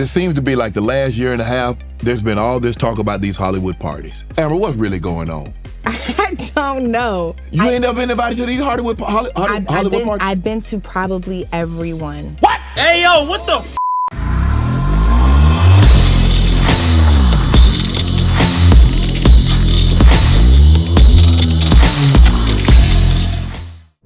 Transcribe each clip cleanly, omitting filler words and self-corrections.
It seems to be like the last year and a half, there's been all this talk about these Hollywood parties. Amber, what's really going on? I don't know. You ain't never been invited to these Hollywood parties? I've been to probably every one. What? Hey, yo, what the f***?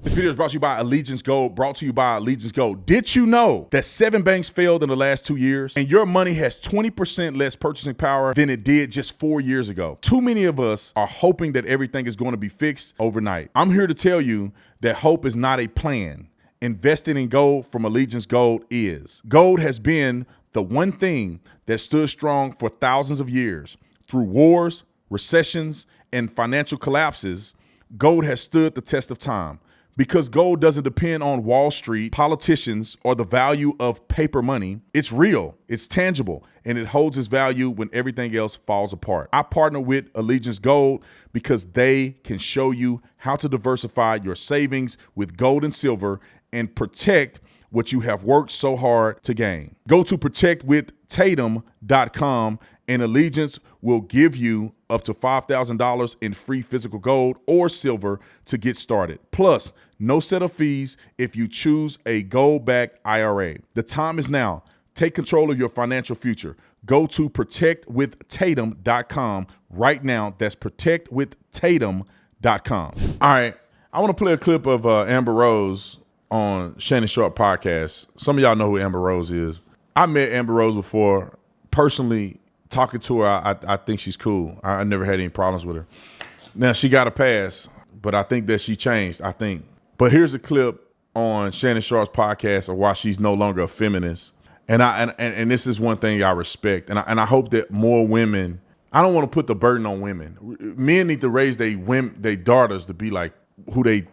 This video is brought to you by Allegiance Gold, brought to you by Allegiance Gold. Did you know that 7 banks failed in the last 2 years and your money has 20% less purchasing power than it did just 4 years ago? Too many of us are hoping that everything is going to be fixed overnight. I'm here to tell you that hope is not a plan. Investing in gold from Allegiance Gold is. Gold has been the one thing that stood strong for thousands of years. Through wars, recessions, and financial collapses, gold has stood the test of time. Because gold doesn't depend on Wall Street, politicians, or the value of paper money. It's real, it's tangible, and it holds its value when everything else falls apart. I partner with Allegiance Gold because they can show you how to diversify your savings with gold and silver and protect what you have worked so hard to gain. Go to protectwithtatum.com and Allegiance will give you up to $5,000 in free physical gold or silver to get started. Plus, no set of fees if you choose a gold-backed IRA. The time is now. Take control of your financial future. Go to protectwithtatum.com right now. That's protectwithtatum.com. All right, I want to play a clip of Amber Rose on Shannon Sharp podcast. Some of y'all know who Amber Rose is. I met Amber Rose before. Personally, talking to her, I think she's cool. I never had any problems with her. Now, she got a pass, but I think that she changed, I think. But here's a clip on Shannon Sharp's podcast of why she's no longer a feminist. And this is one thing I respect. And I hope that more women, I don't want to put the burden on women. Men need to raise their daughters to be like who they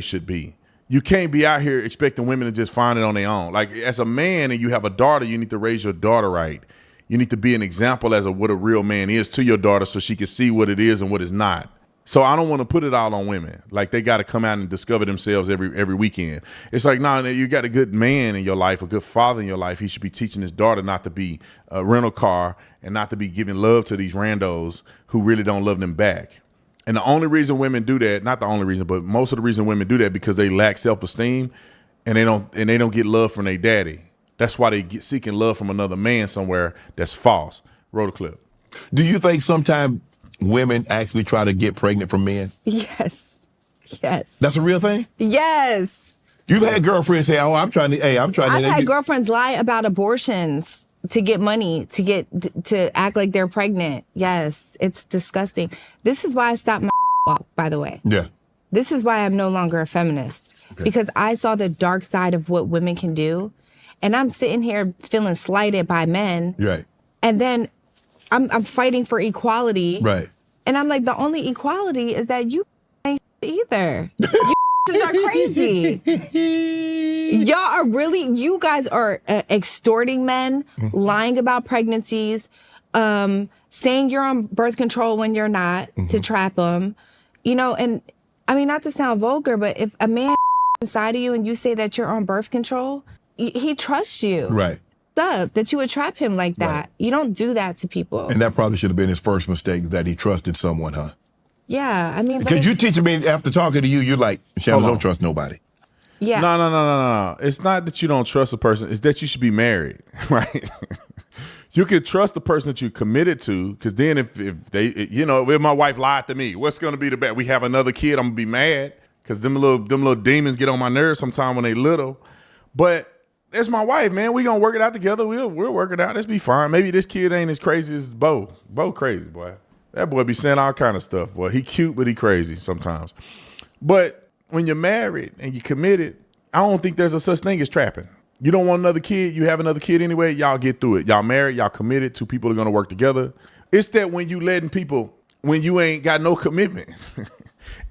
should be. You can't be out here expecting women to just find it on their own. Like, as a man and you have a daughter, you need to raise your daughter right. You need to be an example as of what a real man is to your daughter so she can see what it is and what it's not. So I don't want to put it all on women. Like, they got to come out and discover themselves every weekend. It's like, no, you got a good man in your life, a good father in your life. He should be teaching his daughter not to be a rental car and not to be giving love to these randos who really don't love them back. And the only reason women do that, not the only reason, but most of the reason women do that because they lack self-esteem and they don't get love from their daddy. That's why they get seeking love from another man somewhere that's false. Roll the clip. Do you think sometimes women actually try to get pregnant from men? Yes. That's a real thing? Yes. You've had girlfriends say, "Oh, I'm trying to." I've had girlfriends lie about abortions to get money, to act like they're pregnant. Yes, it's disgusting. This is why I stopped my walk, by the way. Yeah. This is why I'm no longer a feminist. Okay. Because I saw the dark side of what women can do. And I'm sitting here feeling slighted by men. Right. And then I'm fighting for equality. Right. And I'm like, the only equality is that you ain't either. You are crazy. You guys are extorting men, lying about pregnancies, saying you're on birth control when you're not to trap them. You know, and I mean, not to sound vulgar, but if a man inside of you and you say that you're on birth control, he trusts you. Right. Up, that you would trap him like that. Right. You don't do that to people. And that probably should have been his first mistake, that he trusted someone, huh? Yeah, I mean. Because you teaching me, after talking to you, you're like, Shannon, don't trust nobody. Yeah. No. It's not that you don't trust a person. It's that you should be married, right? You can trust the person that you're committed to, because then if my wife lied to me, what's going to be the bad? We have another kid, I'm going to be mad, because them little demons get on my nerves sometime when they little. But that's my wife, man. We gonna work it out together. We'll work it out. Let's be fine. Maybe this kid ain't as crazy as Bo. Bo crazy, boy. That boy be saying all kind of stuff, boy. He cute, but he crazy sometimes. But when you're married and you're committed, I don't think there's a such thing as trapping. You don't want another kid. You have another kid anyway. Y'all get through it. Y'all married. Y'all committed. Two people are gonna work together. It's that when you letting people, when you ain't got no commitment.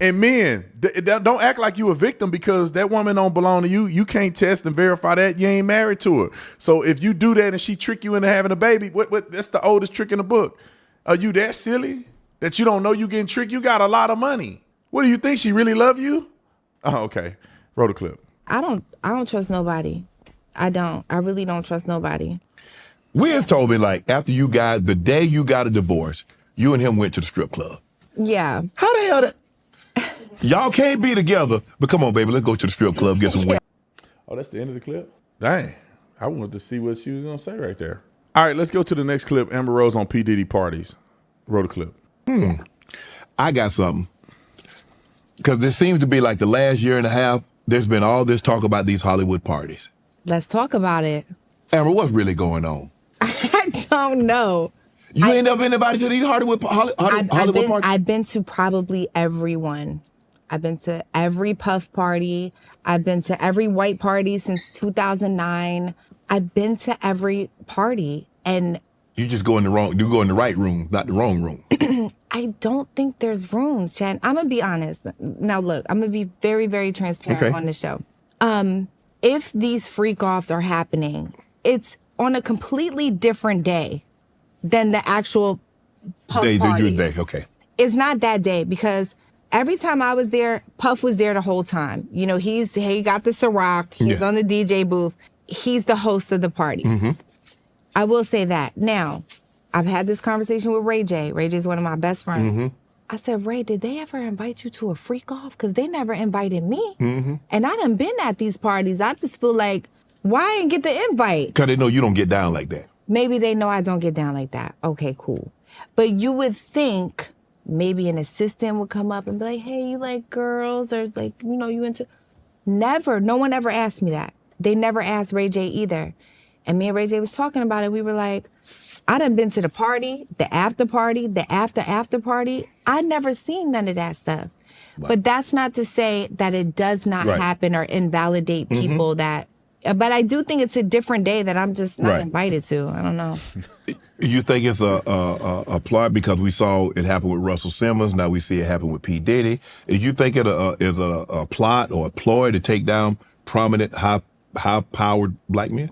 And men, don't act like you a victim, because that woman don't belong to you. You can't test and verify that. You ain't married to her. So if you do that and she trick you into having a baby, what? That's the oldest trick in the book. Are you that silly that you don't know you getting tricked? You got a lot of money. What do you think? She really love you? Oh, okay. Roll the clip. I don't trust nobody. I really don't trust nobody. Wiz told me, like, after you guys, the day you got a divorce, you and him went to the strip club. Yeah. How the hell that? Y'all can't be together, but come on, baby, let's go to the strip club, get some wings. Oh, that's the end of the clip? Dang. I wanted to see what she was going to say right there. All right, let's go to the next clip. Amber Rose on P. Diddy parties. Roll the clip. I got something. Because it seems to be like the last year and a half, there's been all this talk about these Hollywood parties. Let's talk about it. Amber, what's really going on? I don't know. You ain't never been invited to these Hollywood parties? I've been to probably everyone. I've been to every Puff party. I've been to every white party since 2009. I've been to every party, and you just go in the right room, not the wrong room. I don't think there's rooms, Chad. I'm gonna be honest. Now, look, I'm gonna be very, very transparent on the show. If these freak offs are happening, it's on a completely different day than the actual Puff parties. Okay. It's not that day because every time I was there, Puff was there the whole time. You know, he got the Ciroc. He's on the DJ booth. He's the host of the party. Mm-hmm. I will say that. Now, I've had this conversation with Ray J. Ray J is one of my best friends. Mm-hmm. I said, Ray, did they ever invite you to a freak off? Because they never invited me. Mm-hmm. And I done been at these parties. I just feel like, why ain't get the invite? Because they know you don't get down like that. Maybe they know I don't get down like that. Okay, cool. But you would think maybe an assistant would come up and be like, hey, you like girls? Or like, you know, you into... Never. No one ever asked me that. They never asked Ray J either. And me and Ray J was talking about it. We were like, I done been to the party, the after party, the after party. I never seen none of that stuff. Right. But that's not to say that it does not happen or invalidate people that... But I do think it's a different day that I'm just not invited to. I don't know. You think it's a plot because we saw it happen with Russell Simmons. Now we see it happen with P. Diddy. You think it is a plot or a ploy to take down prominent, high-powered black men?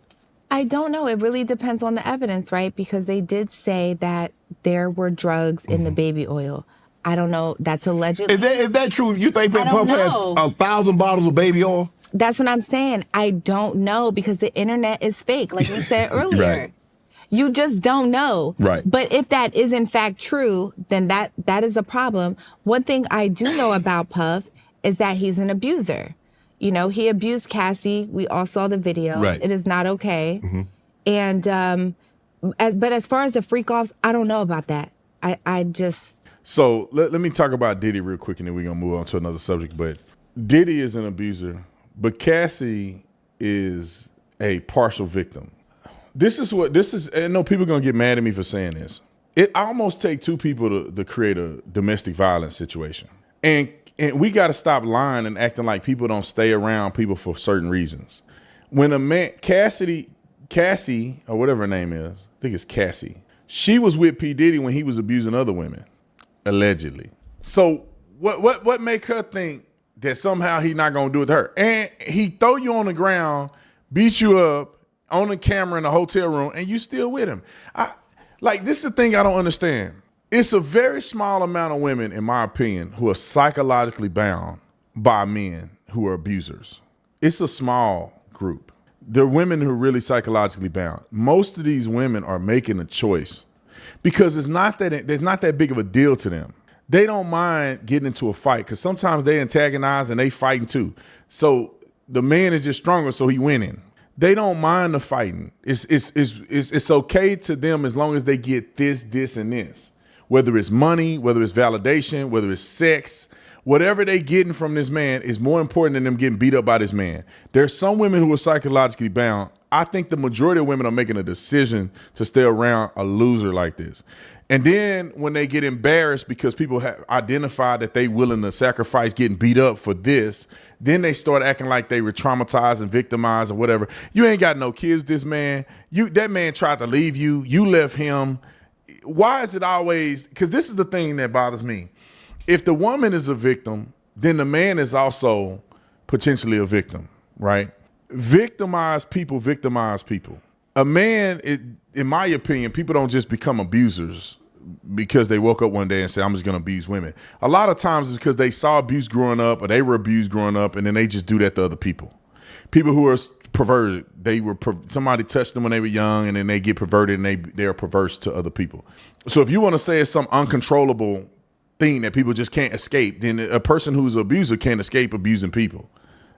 I don't know. It really depends on the evidence, right? Because they did say that there were drugs in the baby oil. I don't know. That's allegedly. Is that true? You think Big Puff had 1,000 bottles of baby oil? That's what I'm saying. I don't know because the internet is fake, like we said earlier. Right. You just don't know. Right. But if that is in fact true, then that is a problem. One thing I do know about Puff is that he's an abuser. You know, he abused Cassie. We all saw the video. Right. It is not okay. Mm-hmm. And but as far as the freak offs, I don't know about that. I just. So let me talk about Diddy real quick, and then we're gonna move on to another subject. But Diddy is an abuser. But Cassie is a partial victim. This is, I know people are going to get mad at me for saying this. It almost takes two people to create a domestic violence situation. And we got to stop lying and acting like people don't stay around people for certain reasons. When a man, Cassie, or whatever her name is, I think it's Cassie, she was with P. Diddy when he was abusing other women, allegedly. So what make her think that somehow he not gonna do it to her? And he throw you on the ground, beat you up on the camera in a hotel room, and you still with him. This is the thing I don't understand. It's a very small amount of women, in my opinion, who are psychologically bound by men who are abusers. It's a small group. There are women who are really psychologically bound. Most of these women are making a choice because there's not that big of a deal to them. They don't mind getting into a fight because sometimes they antagonize and they fighting too. So the man is just stronger, so he winning. They don't mind the fighting. It's okay to them as long as they get this, and this. Whether it's money, whether it's validation, whether it's sex, whatever they getting from this man is more important than them getting beat up by this man. There's some women who are psychologically bound. I think the majority of women are making a decision to stay around a loser like this. And then when they get embarrassed because people have identified that they willing to sacrifice getting beat up for this, then they start acting like they were traumatized and victimized or whatever. You ain't got no kids, this man. That man tried to leave you. You left him. Why is it always, because this is the thing that bothers me. If the woman is a victim, then the man is also potentially a victim, right? Victimized people victimize people. A man, in my opinion, people don't just become abusers because they woke up one day and said, I'm just going to abuse women. A lot of times it's because they saw abuse growing up or they were abused growing up, and then they just do that to other people. People who are perverted. Somebody touched them when they were young, and then they get perverted, and they're perverse to other people. So if you want to say it's some uncontrollable thing that people just can't escape, then a person who's an abuser can't escape abusing people.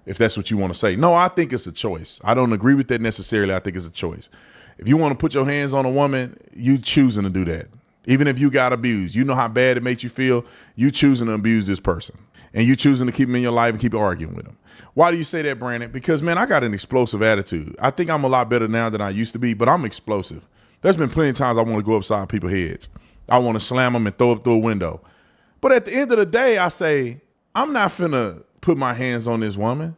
If that's what you want to say. No, I think it's a choice. I don't agree with that necessarily. I think it's a choice. If you want to put your hands on a woman, you choosing to do that. Even if you got abused, you know how bad it makes you feel. You choosing to abuse this person, and you choosing to keep him in your life and keep arguing with him. Why do you say that, Brandon? Because, man, I got an explosive attitude. I think I'm a lot better now than I used to be, but I'm explosive. There's been plenty of times I want to go upside people's heads. I want to slam them and throw up through a window. But at the end of the day, I say, I'm not finna put my hands on this woman.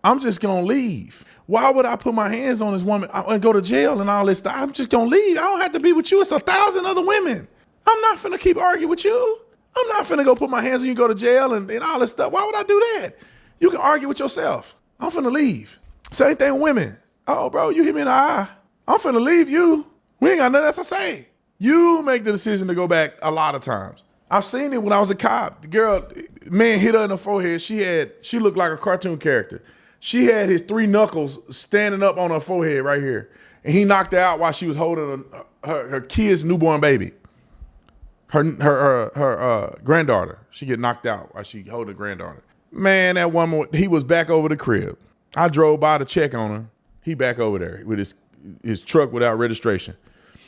I'm just gonna leave. Why would I put my hands on this woman and go to jail and all this stuff? I'm just gonna leave. I don't have to be with you. It's 1,000 other women. I'm not finna keep arguing with you. I'm not finna go put my hands on you and go to jail and all this stuff. Why would I do that? You can argue with yourself. I'm finna leave. Same thing with women. Oh, bro, you hit me in the eye. I'm finna leave you. We ain't got nothing else to say. You make the decision to go back a lot of times. I've seen it when I was a cop. The girl, man hit her in the forehead. She looked like a cartoon character. She had his 3 knuckles standing up on her forehead right here. And he knocked her out while she was holding her kid's newborn baby. Her granddaughter. She get knocked out while she hold her granddaughter. Man, that woman, he was back over the crib. I drove by to check on her. He back over there with his truck without registration.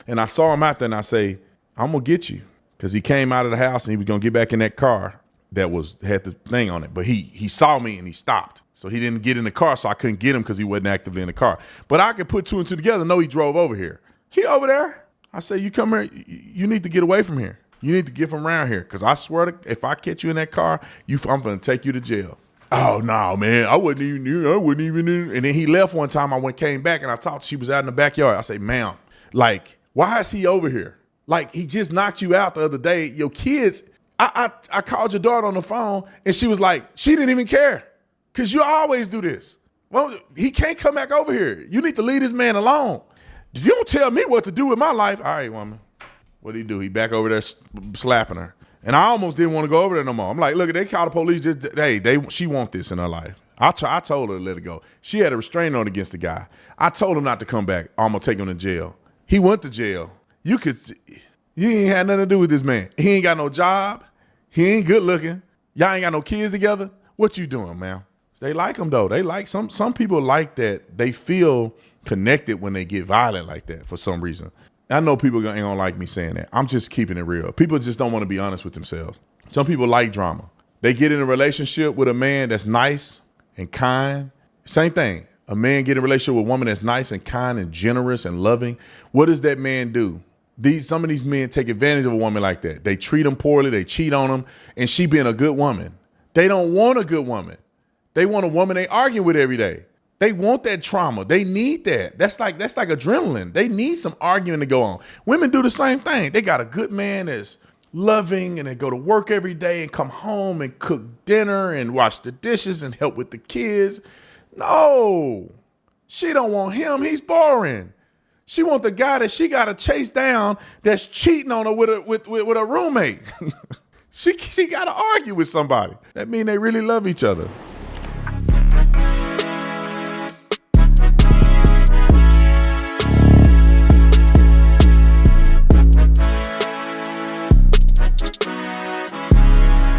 And I saw him out there and I say, I'm going to get you. Because he came out of the house and he was going to get back in that car that had the thing on it. But he saw me and he stopped. So he didn't get in the car, so I couldn't get him because he wasn't actively in the car. But I could put 2 and 2 together. No, he drove over here. He over there. I say, you come here. You need to get away from here. You need to get from around here. Because I swear to, if I catch you in that car, I'm going to take you to jail. Oh, no, man. I wasn't even in. And then he left one time. I came back and I talked. She was out in the backyard. I say, ma'am, like, why is he over here? Like, he just knocked you out the other day. Your kids, I called your daughter on the phone and she was like, she didn't even care. Because you always do this. Well, he can't come back over here. You need to leave this man alone. You don't tell me what to do with my life. All right, woman. What did he do? He back over there slapping her. And I almost didn't want to go over there no more. I'm like, look, they called the police. She want this in her life. I told her to let it go. She had a restraining order against the guy. I told him not to come back. I'm going to take him to jail. He went to jail. You ain't had nothing to do with this man. He ain't got no job. He ain't good looking. Y'all ain't got no kids together. What you doing, man? They like him though. They like some people like that. They feel connected when they get violent like that for some reason. I know people ain't gonna like me saying that. I'm just keeping it real. People just don't want to be honest with themselves. Some people like drama. They get in a relationship with a man that's nice and kind. Same thing. A man get in a relationship with a woman that's nice and kind and generous and loving. What does that man do? Some of these men take advantage of a woman like that. They treat them poorly. They cheat on them. And she being a good woman. They don't want a good woman. They want a woman they argue with every day. They want that trauma. They need that. That's like adrenaline. They need some arguing to go on. Women do the same thing. They got a good man that's loving and they go to work every day and come home and cook dinner and wash the dishes and help with the kids. No, she don't want him. He's boring. She want the guy that she got to chase down that's cheating on her with a roommate. She got to argue with somebody. That means they really love each other.